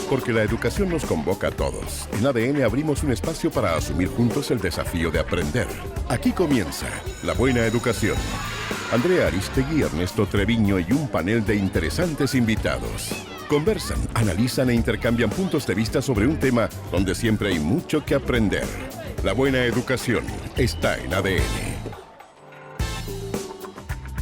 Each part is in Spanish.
Porque la educación nos convoca a todos. En ADN abrimos un espacio para asumir juntos el desafío de aprender. Aquí comienza La Buena Educación. Andrea Aristegui, Ernesto Treviño y un panel de interesantes invitados. Conversan, analizan e intercambian puntos de vista sobre un tema donde siempre hay mucho que aprender. La Buena Educación está en ADN.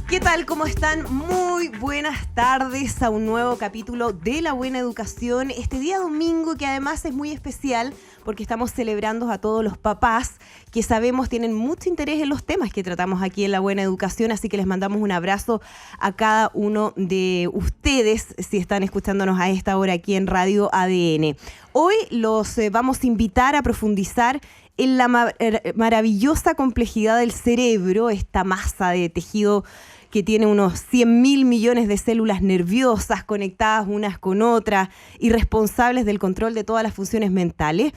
¿Qué tal? ¿Cómo están? Muy buenas tardes a un nuevo capítulo de La Buena Educación. Este día domingo que además es muy especial porque estamos celebrando a todos los papás que sabemos tienen mucho interés en los temas que tratamos aquí en La Buena Educación, así que les mandamos un abrazo a cada uno de ustedes si están escuchándonos a esta hora aquí en Radio ADN. Hoy los vamos a invitar a profundizar en la maravillosa complejidad del cerebro, esta masa de tejido que tiene unos 100.000 millones de células nerviosas conectadas unas con otras y responsables del control de todas las funciones mentales.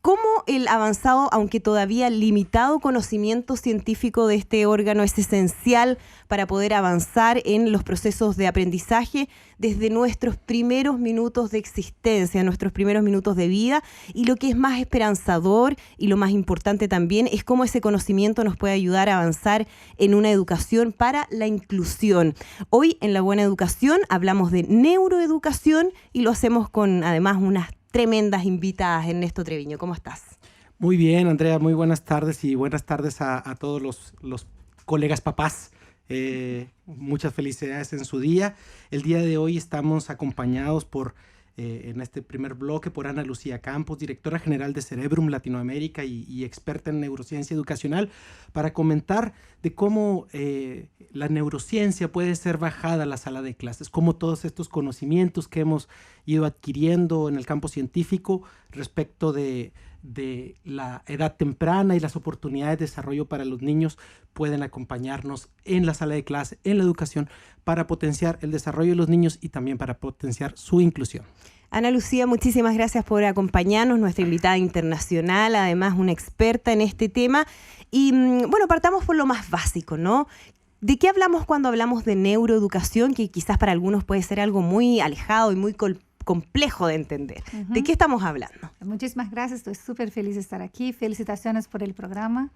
Cómo el avanzado, aunque todavía limitado conocimiento científico de este órgano es esencial para poder avanzar en los procesos de aprendizaje desde nuestros primeros minutos de existencia, nuestros primeros minutos de vida, y lo que es más esperanzador y lo más importante también es cómo ese conocimiento nos puede ayudar a avanzar en una educación para la inclusión. Hoy en La Buena Educación hablamos de neuroeducación y lo hacemos con además unas tremendas invitadas. Ernesto Treviño, ¿cómo estás? Muy bien, Andrea, muy buenas tardes y buenas tardes a todos los colegas papás. Muchas felicidades en su día. El día de hoy estamos acompañados en este primer bloque por Ana Lucía Campos, directora general de Cerebrum Latinoamérica y experta en neurociencia educacional, para comentar de cómo la neurociencia puede ser bajada a la sala de clases, cómo todos estos conocimientos que hemos ido adquiriendo en el campo científico respecto de la edad temprana y las oportunidades de desarrollo para los niños pueden acompañarnos en la sala de clase, en la educación, para potenciar el desarrollo de los niños y también para potenciar su inclusión. Ana Lucía, muchísimas gracias por acompañarnos, nuestra invitada internacional, además una experta en este tema. Y bueno, partamos por lo más básico, ¿no? ¿De qué hablamos cuando hablamos de neuroeducación? Que quizás para algunos puede ser algo muy alejado y muy complejo de entender. Uh-huh. ¿De qué estamos hablando? Muchísimas gracias, estoy súper feliz de estar aquí. Felicitaciones por el programa.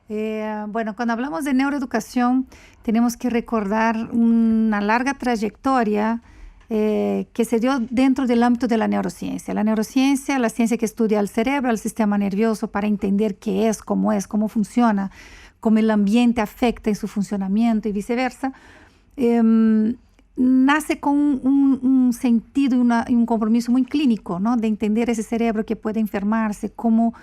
Bueno, cuando hablamos de neuroeducación, tenemos que recordar una larga trayectoria que se dio dentro del ámbito de la neurociencia. La neurociencia, la ciencia que estudia el cerebro, el sistema nervioso, para entender qué es, cómo funciona, cómo el ambiente afecta en su funcionamiento y viceversa, nace con un sentido y un compromiso muy clínico, ¿no? De entender ese cerebro que puede enfermarse, cómo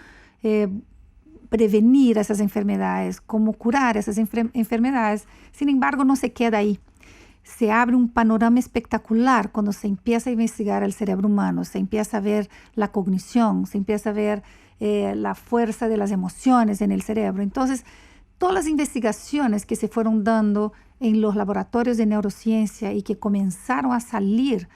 prevenir esas enfermedades, cómo curar esas enfermedades. Sin embargo, no se queda ahí. Se abre un panorama espectacular cuando se empieza a investigar el cerebro humano, se empieza a ver la cognición, se empieza a ver la fuerza de las emociones en el cerebro. Entonces, todas las investigaciones que se fueron dando en los laboratorios de neurociencia y que comenzaron a salir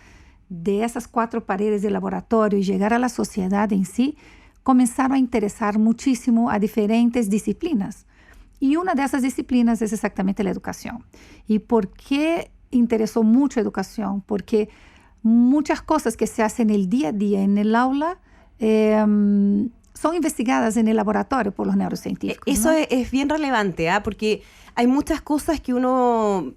de esas 4 paredes del laboratorio y llegar a la sociedad en sí, comenzaron a interesar muchísimo a diferentes disciplinas. Y una de esas disciplinas es exactamente la educación. ¿Y por qué interesó mucho educación? Porque muchas cosas que se hacen el día a día en el aula son investigadas en el laboratorio por los neurocientíficos. Eso, ¿no? es bien relevante, porque hay muchas cosas que uno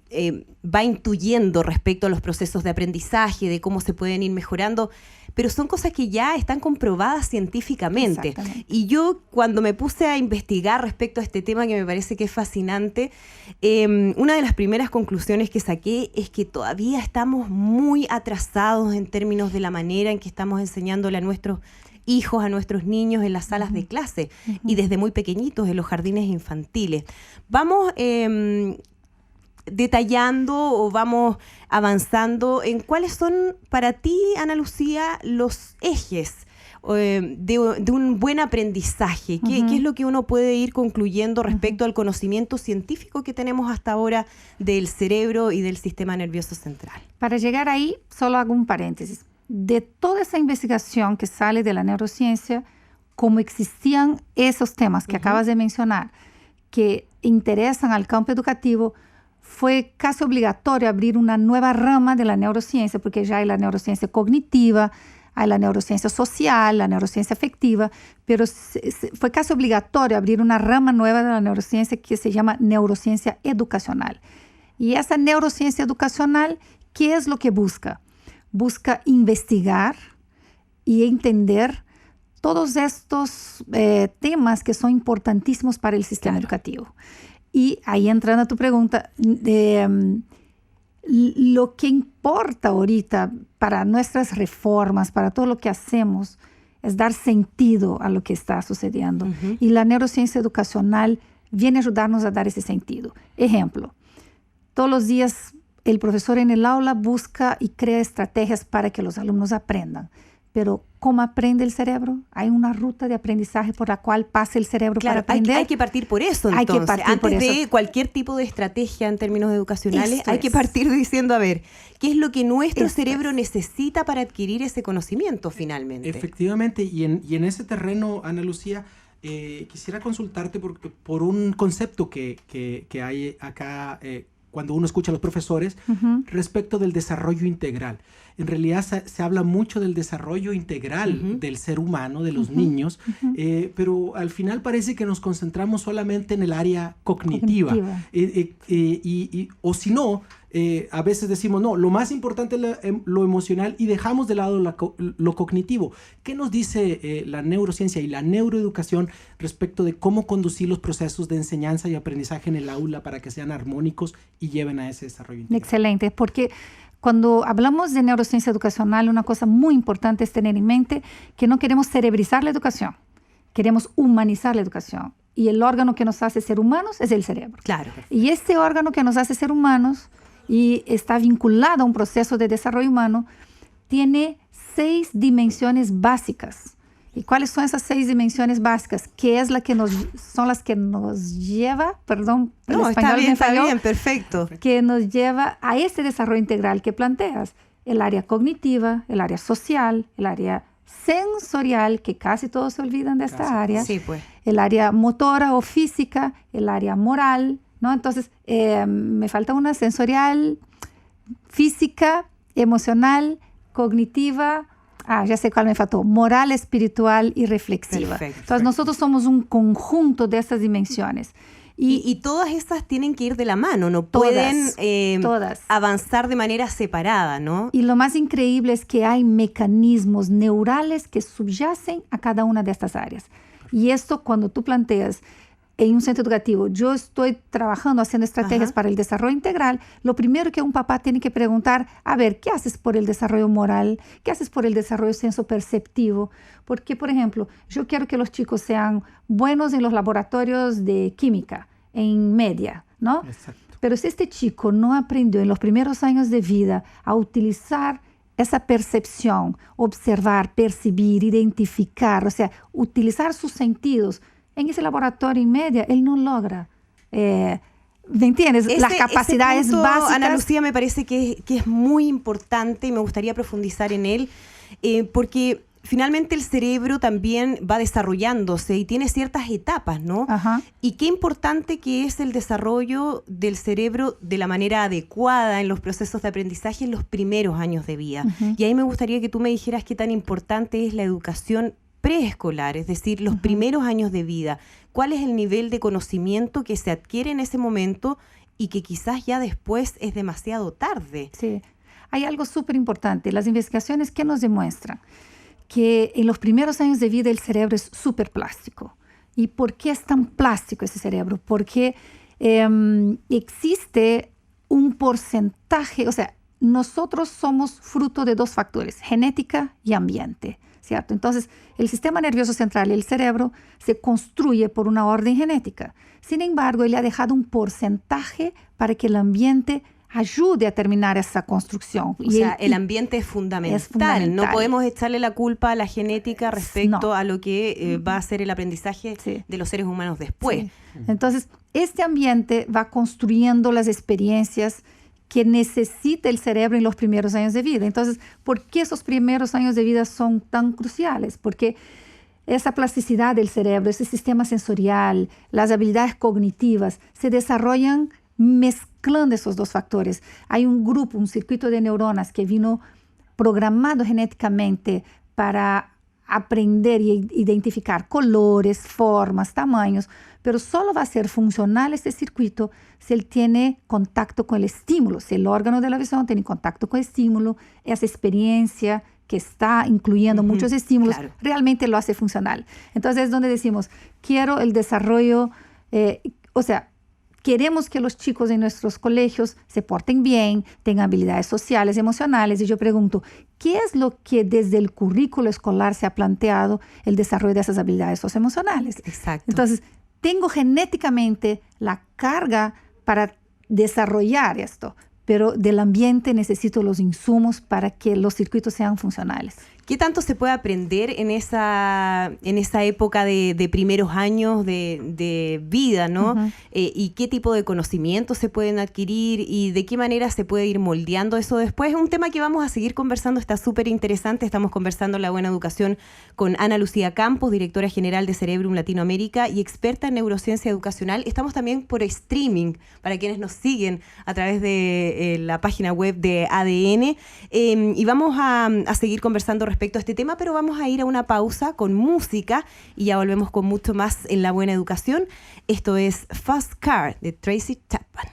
va intuyendo respecto a los procesos de aprendizaje, de cómo se pueden ir mejorando, pero son cosas que ya están comprobadas científicamente. Y yo, cuando me puse a investigar respecto a este tema, que me parece que es fascinante, una de las primeras conclusiones que saqué es que todavía estamos muy atrasados en términos de la manera en que estamos enseñándole a nuestros hijos, a nuestros niños en las salas de clase y desde muy pequeñitos en los jardines infantiles. Vamos detallando o vamos avanzando en cuáles son para ti, Ana Lucía, los ejes de un buen aprendizaje. ¿Qué es lo que uno puede ir concluyendo respecto al conocimiento científico que tenemos hasta ahora del cerebro y del sistema nervioso central? Para llegar ahí, solo hago un paréntesis. De toda esa investigación que sale de la neurociencia, como existían esos temas que acabas de mencionar, que interesan al campo educativo, fue casi obligatorio abrir una nueva rama de la neurociencia, porque ya hay la neurociencia cognitiva, hay la neurociencia social, la neurociencia afectiva, pero fue casi obligatorio abrir una rama nueva de la neurociencia que se llama neurociencia educacional. Y esa neurociencia educacional, ¿qué es lo que busca? Busca investigar y entender todos estos temas que son importantísimos para el sistema educativo. Y ahí entrando a tu pregunta, lo que importa ahorita para nuestras reformas, para todo lo que hacemos, es dar sentido a lo que está sucediendo. Y la neurociencia educacional viene a ayudarnos a dar ese sentido. Ejemplo, todos los días el profesor en el aula busca y crea estrategias para que los alumnos aprendan. Pero ¿cómo aprende el cerebro? Hay una ruta de aprendizaje por la cual pasa el cerebro para aprender. Hay que partir por eso, entonces. Hay que partir por eso. Antes de cualquier tipo de estrategia en términos educacionales, hay que partir diciendo, a ver, ¿qué es lo que nuestro cerebro necesita para adquirir ese conocimiento finalmente? Efectivamente, y en ese terreno, Ana Lucía, quisiera consultarte por un concepto que hay acá cuando uno escucha a los profesores respecto del desarrollo integral. En realidad se habla mucho del desarrollo integral del ser humano, de los niños, pero al final parece que nos concentramos solamente en el área cognitiva. O si no, a veces decimos, no, lo más importante es lo emocional y dejamos de lado lo cognitivo. ¿Qué nos dice la neurociencia y la neuroeducación respecto de cómo conducir los procesos de enseñanza y aprendizaje en el aula para que sean armónicos y lleven a ese desarrollo integral? Excelente, porque cuando hablamos de neurociencia educacional, una cosa muy importante es tener en mente que no queremos cerebrizar la educación, queremos humanizar la educación. Y el órgano que nos hace ser humanos es el cerebro. Claro. Y este órgano que nos hace ser humanos y está vinculado a un proceso de desarrollo humano, tiene 6 dimensiones básicas. ¿Y cuáles son esas 6 dimensiones básicas? ¿Qué es son las que nos lleva, perdón, no, está bien, perfecto. Que nos lleva a ese desarrollo integral que planteas. El área cognitiva, el área social, el área sensorial, que casi todos se olvidan de esta área. Sí, pues. El área motora o física, el área moral, ¿no? Entonces, me falta una sensorial, física, emocional, cognitiva. Ya sé cuál me faltó. Moral, espiritual y reflexiva. Entonces, nosotros somos un conjunto de estas dimensiones. Y todas estas tienen que ir de la mano, no pueden avanzar de manera separada, ¿no? Y lo más increíble es que hay mecanismos neurales que subyacen a cada una de estas áreas. Y esto, cuando tú planteas en un centro educativo, yo estoy trabajando, haciendo estrategias para el desarrollo integral, lo primero que un papá tiene que preguntar, a ver, ¿qué haces por el desarrollo moral? ¿Qué haces por el desarrollo sensoperceptivo? Porque, por ejemplo, yo quiero que los chicos sean buenos en los laboratorios de química, en media, ¿no? Exacto. Pero si este chico no aprendió en los primeros años de vida a utilizar esa percepción, observar, percibir, identificar, o sea, utilizar sus sentidos, en ese laboratorio en media, él no logra, ¿me entiendes? Las capacidades punto, básicas. Ana Lucía, me parece que es muy importante y me gustaría profundizar en él, porque finalmente el cerebro también va desarrollándose y tiene ciertas etapas, ¿no? Y qué importante que es el desarrollo del cerebro de la manera adecuada en los procesos de aprendizaje en los primeros años de vida. Y ahí me gustaría que tú me dijeras qué tan importante es la educación preescolar, es decir, los primeros años de vida. ¿Cuál es el nivel de conocimiento que se adquiere en ese momento y que quizás ya después es demasiado tarde? Sí, hay algo súper importante. Las investigaciones que nos demuestran que en los primeros años de vida el cerebro es súper plástico. ¿Y por qué es tan plástico ese cerebro? Porque existe un porcentaje, o sea, nosotros somos fruto de 2 factores, genética y ambiente. ¿Cierto? Entonces, el sistema nervioso central y el cerebro se construye por una orden genética. Sin embargo, él ha dejado un porcentaje para que el ambiente ayude a terminar esa construcción. O sea, el ambiente es fundamental. No podemos echarle la culpa a la genética respecto a lo que va a ser el aprendizaje de los seres humanos después. Sí. Entonces, este ambiente va construyendo las experiencias que necesita el cerebro en los primeros años de vida. Entonces, ¿por qué esos primeros años de vida son tan cruciales? Porque esa plasticidad del cerebro, ese sistema sensorial, las habilidades cognitivas, se desarrollan mezclando esos 2 factores. Hay un grupo, un circuito de neuronas que vino programado genéticamente para aprender y identificar colores, formas, tamaños, pero solo va a ser funcional este circuito si él tiene contacto con el estímulo, si el órgano de la visión tiene contacto con el estímulo, esa experiencia que está incluyendo muchos estímulos, claro, realmente lo hace funcional. Entonces es donde decimos, quiero el desarrollo, queremos que los chicos en nuestros colegios se porten bien, tengan habilidades sociales, emocionales. Y yo pregunto, ¿qué es lo que desde el currículo escolar se ha planteado el desarrollo de esas habilidades socioemocionales? Exacto. Entonces, tengo genéticamente la carga para desarrollar esto, pero del ambiente necesito los insumos para que los circuitos sean funcionales. ¿Qué tanto se puede aprender en esa época de primeros años de vida, ¿no? Uh-huh. ¿Y qué tipo de conocimientos se pueden adquirir y de qué manera se puede ir moldeando eso después? Es un tema que vamos a seguir conversando, está súper interesante. Estamos conversando en La Buena Educación con Ana Lucía Campos, directora general de Cerebrum Latinoamérica y experta en neurociencia educacional. Estamos también por streaming para quienes nos siguen a través de la página web de ADN. Y vamos a seguir conversando respecto a este tema, pero vamos a ir a una pausa con música y ya volvemos con mucho más en La Buena Educación. Esto es Fast Car de Tracy Chapman.